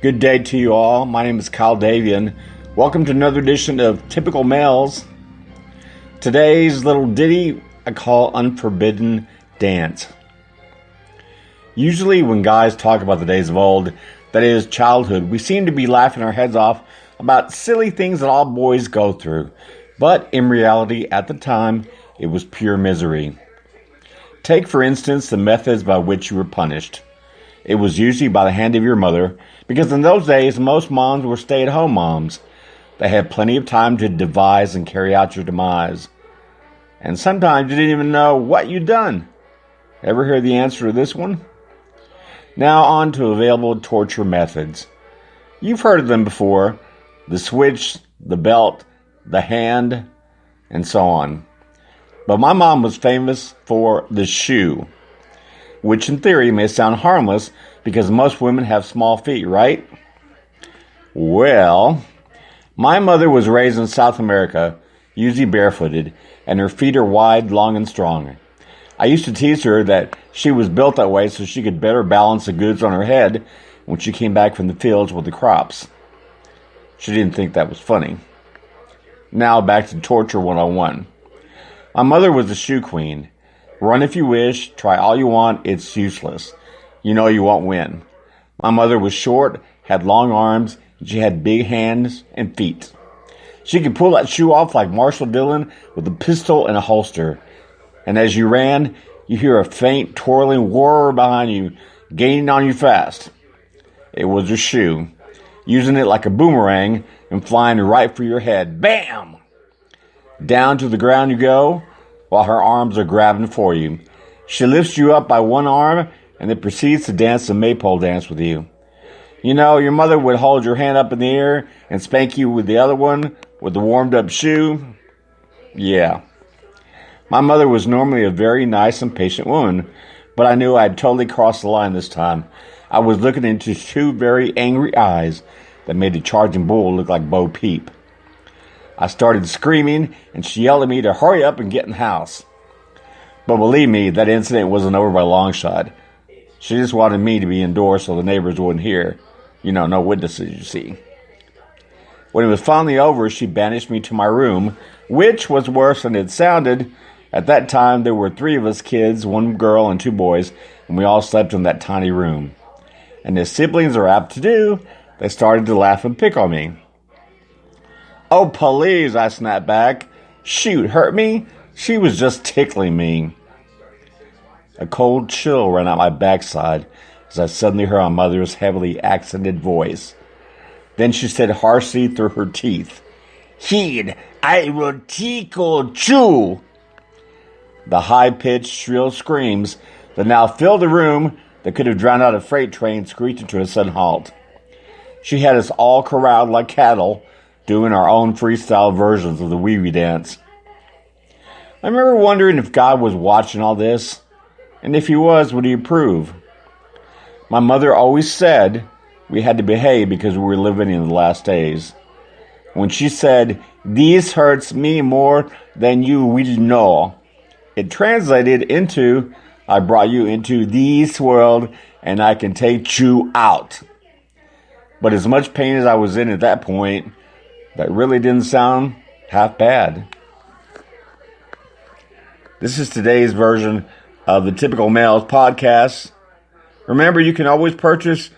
Good day to you all. My name is Kyle Davian. Welcome to another edition of Typical Males. Today's little ditty I call Unforbidden Dance. Usually when guys talk about the days of old, that is childhood, we seem to be laughing our heads off about silly things that all boys go through. But in reality, at the time, it was pure misery. Take, for instance, the methods by which you were punished. It was usually by the hand of your mother, because in those days, most moms were stay-at-home moms. They had plenty of time to devise and carry out your demise. And sometimes you didn't even know what you'd done. Ever hear the answer to this one? Now on to available torture methods. You've heard of them before. The switch, the belt, the hand, and so on. But my mom was famous for the shoe, which in theory may sound harmless because most women have small feet, right? Well, my mother was raised in South America, usually barefooted, and her feet are wide, long, and strong. I used to tease her that she was built that way so she could better balance the goods on her head when she came back from the fields with the crops. She didn't think that was funny. Now back to Torture 101. My mother was a shoe queen. Run if you wish, try all you want, it's useless. You know you won't win. My mother was short, had long arms, and she had big hands and feet. She could pull that shoe off like Marshall Dillon with a pistol and a holster. And as you ran, you hear a faint twirling whir behind you, gaining on you fast. It was her shoe, using it like a boomerang and flying right for your head. Bam! Down to the ground you go, while her arms are grabbing for you. She lifts you up by one arm and then proceeds to dance the maypole dance with you. You know, your mother would hold your hand up in the air and spank you with the other one with the warmed up shoe. Yeah. My mother was normally a very nice and patient woman, but I knew I had totally crossed the line this time. I was looking into two very angry eyes that made the charging bull look like Bo Peep. I started screaming, and she yelled at me to hurry up and get in the house. But believe me, that incident wasn't over by a long shot. She just wanted me to be indoors so the neighbors wouldn't hear. You know, no witnesses, you see. When it was finally over, she banished me to my room, which was worse than it sounded. At that time, there were 3 of us kids, 1 girl and 2 boys, and we all slept in that tiny room. And as siblings are apt to do, they started to laugh and pick on me. "Oh, please," I snapped back. "Shoot, hurt me? She was just tickling me." A cold chill ran out my backside as I suddenly heard my mother's heavily accented voice. Then she said harshly through her teeth, "Kid, I will tickle you." The high-pitched, shrill screams that now filled the room that could have drowned out a freight train screeched to a sudden halt. She had us all corralled like cattle, doing our own freestyle versions of the wee-wee dance. I remember wondering if God was watching all this, and if he was, would he approve? My mother always said we had to behave because we were living in the last days. When she said, "This hurts me more than you will know," it translated into, "I brought you into this world and I can take you out." But as much pain as I was in at that point, that really didn't sound half bad. This is today's version of the Typical Males podcast. Remember, you can always purchase